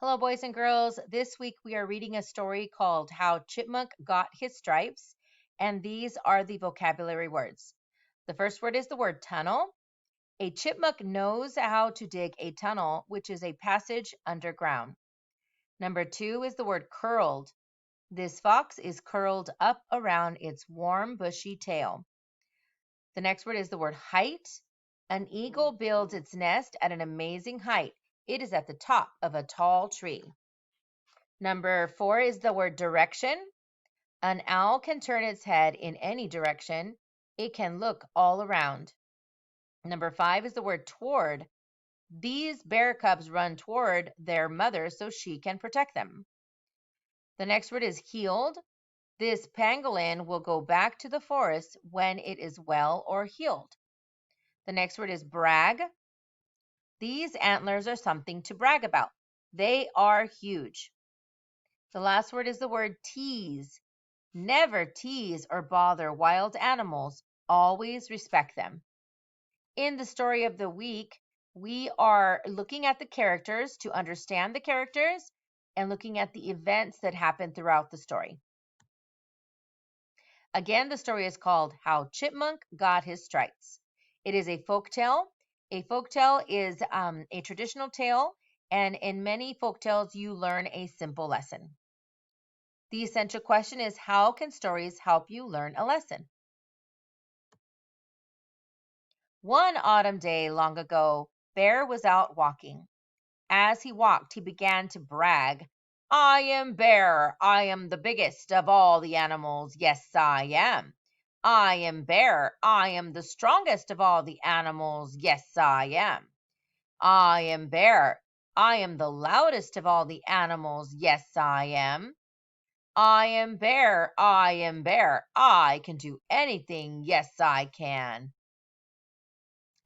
Hello, boys and girls. This week we are reading a story called How Chipmunk Got His Stripes, and these are the vocabulary words. The first word is the word tunnel. A chipmunk knows how to dig a tunnel, which is a passage underground. Number two is the word curled. This fox is curled up around its warm, bushy tail. The next word is the word height. An eagle builds its nest at an amazing height. It is at the top of a tall tree. Number four is the word direction. An owl can turn its head in any direction. It can look all around. Number five is the word toward. These bear cubs run toward their mother so she can protect them. The next word is healed. This pangolin will go back to the forest when it is well or healed. The next word is brag. These antlers are something to brag about. They are huge. The last word is the word tease. Never tease or bother wild animals. Always respect them. In the story of the week, we are looking at the characters to understand the characters and looking at the events that happen throughout the story. Again, the story is called How Chipmunk Got His Stripes. It is a folk tale. A folk tale is a traditional tale, and in many folk tales, you learn a simple lesson. The essential question is, how can stories help you learn a lesson? One autumn day long ago, Bear was out walking. As he walked, he began to brag. I am Bear. I am the biggest of all the animals. Yes, I am. I am Bear. I am the strongest of all the animals. Yes, I am. I am Bear. I am the loudest of all the animals. Yes, I am. I am Bear. I am Bear. I can do anything. Yes, I can.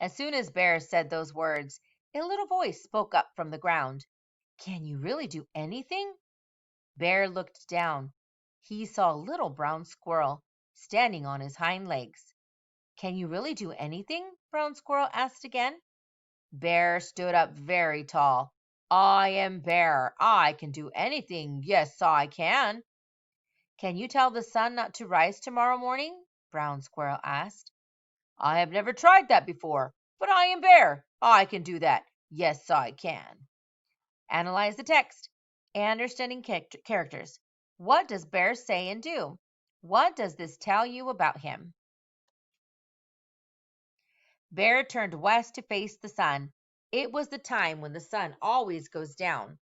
As soon as Bear said those words, a little voice spoke up from the ground. Can you really do anything? Bear looked down. He saw Little Brown Squirrel standing on his hind legs. Can you really do anything? Brown Squirrel asked again. Bear stood up very tall. I am Bear. I can do anything. Yes, I can. Can you tell the sun not to rise tomorrow morning? Brown Squirrel asked. I have never tried that before, but I am Bear. I can do that. Yes, I can. Analyze the text. Understanding characters. What does Bear say and do? What does this tell you about him? Bear turned west to face the sun. It was the time when the sun always goes down.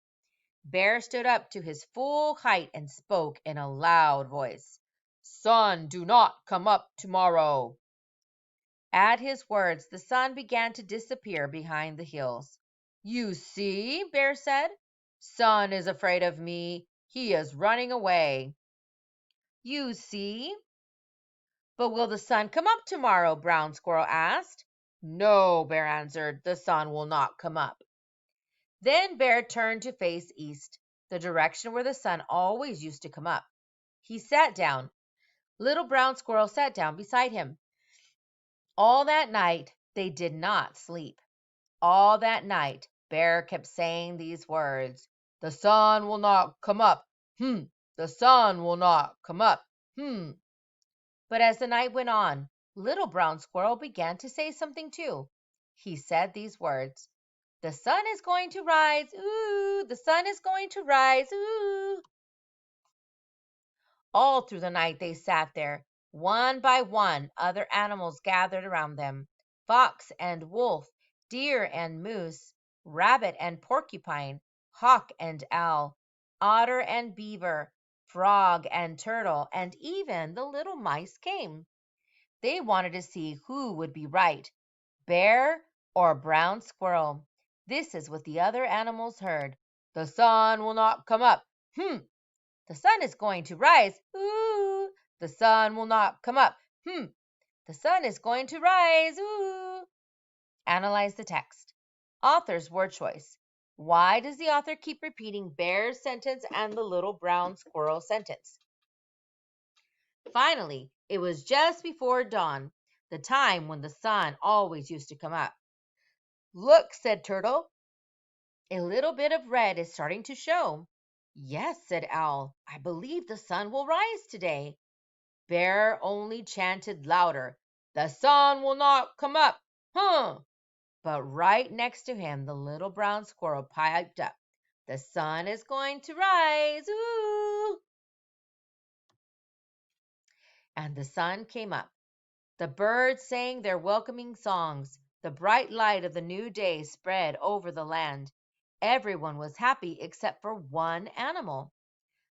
Bear stood up to his full height and spoke in a loud voice. Sun, do not come up tomorrow. At his words, the sun began to disappear behind the hills. You see, Bear said, Sun is afraid of me. He is running away. You see? But will the sun come up tomorrow? Brown Squirrel asked. No, Bear answered, the sun will not come up. Then Bear turned to face east, the direction where the sun always used to come up. He sat down. Little Brown Squirrel sat down beside him. All that night, they did not sleep. All that night, Bear kept saying these words. The sun will not come up. The sun will not come up. But as the night went on, Little Brown Squirrel began to say something too. He said these words. The sun is going to rise. Ooh, the sun is going to rise. Ooh. All through the night they sat there. One by one, other animals gathered around them. Fox and wolf, deer and moose, rabbit and porcupine, hawk and owl, otter and beaver, frog and turtle, and even the little mice came. They wanted to see who would be right, Bear or Brown Squirrel. This is what the other animals heard. The sun will not come up. The sun is going to rise. Ooh. The sun will not come up. The sun is going to rise. Ooh. Analyze the text. Author's word choice. Why does the author keep repeating Bear's sentence and the Little Brown Squirrel sentence? Finally, it was just before dawn, the time when the sun always used to come up. Look, said Turtle. A little bit of red is starting to show. Yes, said Owl, I believe the sun will rise today. Bear only chanted louder, the sun will not come up, huh? But right next to him, the little brown squirrel piped up, the sun is going to rise, ooh! And the sun came up. The birds sang their welcoming songs. The bright light of the new day spread over the land. Everyone was happy except for one animal.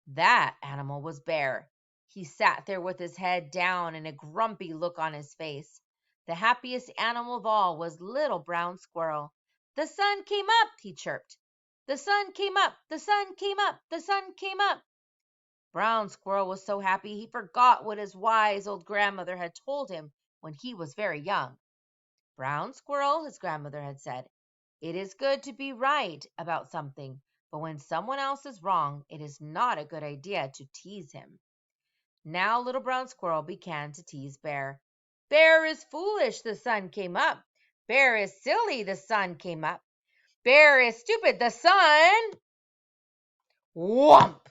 That animal was Bear. He sat there with his head down and a grumpy look on his face. The happiest animal of all was Little Brown Squirrel. The sun came up, he chirped. The sun came up, the sun came up, the sun came up. Brown Squirrel was so happy he forgot what his wise old grandmother had told him when he was very young. Brown Squirrel, his grandmother had said, it is good to be right about something, but when someone else is wrong, it is not a good idea to tease him. Now Little Brown Squirrel began to tease Bear. Bear is foolish, the sun came up. Bear is silly, the sun came up. Bear is stupid, the sun. Whomp!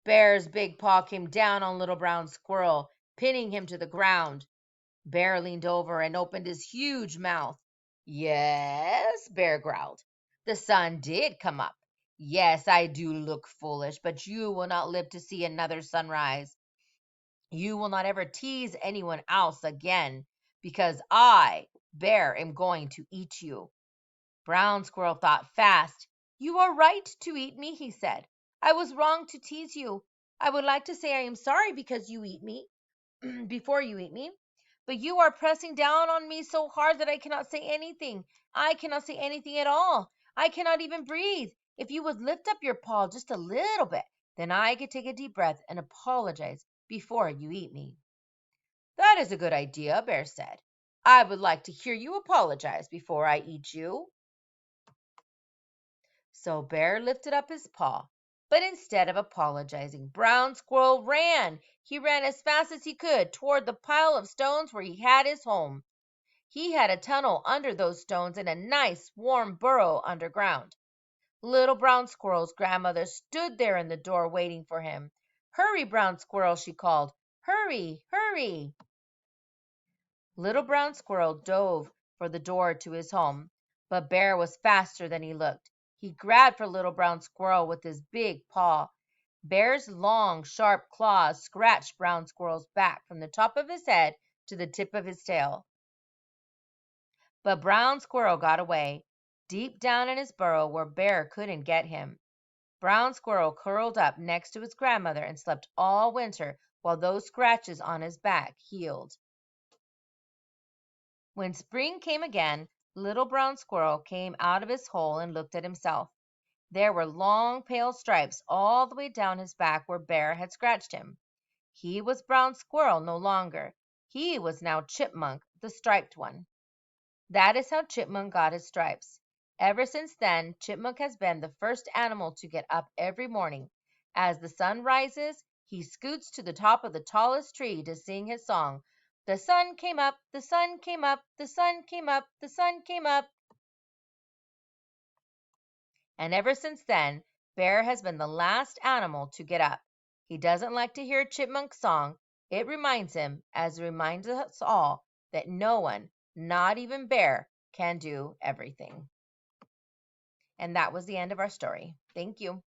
Bear's big paw came down on Little Brown Squirrel, pinning him to the ground. Bear leaned over and opened his huge mouth. Yes, Bear growled. The sun did come up. Yes, I do look foolish, but you will not live to see another sunrise. You will not ever tease anyone else again, because I, Bear, am going to eat you. Brown Squirrel thought fast. You are right to eat me, he said. I was wrong to tease you. I would like to say I am sorry because you eat me, before you eat me. But you are pressing down on me so hard that I cannot say anything. I cannot say anything at all. I cannot even breathe. If you would lift up your paw just a little bit, then I could take a deep breath and apologize before you eat me. That is a good idea, Bear said. I would like to hear you apologize before I eat you. So Bear lifted up his paw, but instead of apologizing, Brown Squirrel ran. He ran as fast as he could toward the pile of stones where he had his home. He had a tunnel under those stones and a nice warm burrow underground. Little Brown Squirrel's grandmother stood there in the door waiting for him. Hurry, Brown Squirrel, she called. Hurry, hurry. Little Brown Squirrel dove for the door to his home, but Bear was faster than he looked. He grabbed for Little Brown Squirrel with his big paw. Bear's long, sharp claws scratched Brown Squirrel's back from the top of his head to the tip of his tail. But Brown Squirrel got away, deep down in his burrow where Bear couldn't get him. Brown Squirrel curled up next to his grandmother and slept all winter while those scratches on his back healed. When spring came again, Little Brown Squirrel came out of his hole and looked at himself. There were long, pale stripes all the way down his back where Bear had scratched him. He was Brown Squirrel no longer. He was now Chipmunk, the striped one. That is how Chipmunk got his stripes. Ever since then, Chipmunk has been the first animal to get up every morning. As the sun rises, he scoots to the top of the tallest tree to sing his song. The sun came up, the sun came up, the sun came up, the sun came up. And ever since then, Bear has been the last animal to get up. He doesn't like to hear Chipmunk's song. It reminds him, as it reminds us all, that no one, not even Bear, can do everything. And that was the end of our story. Thank you.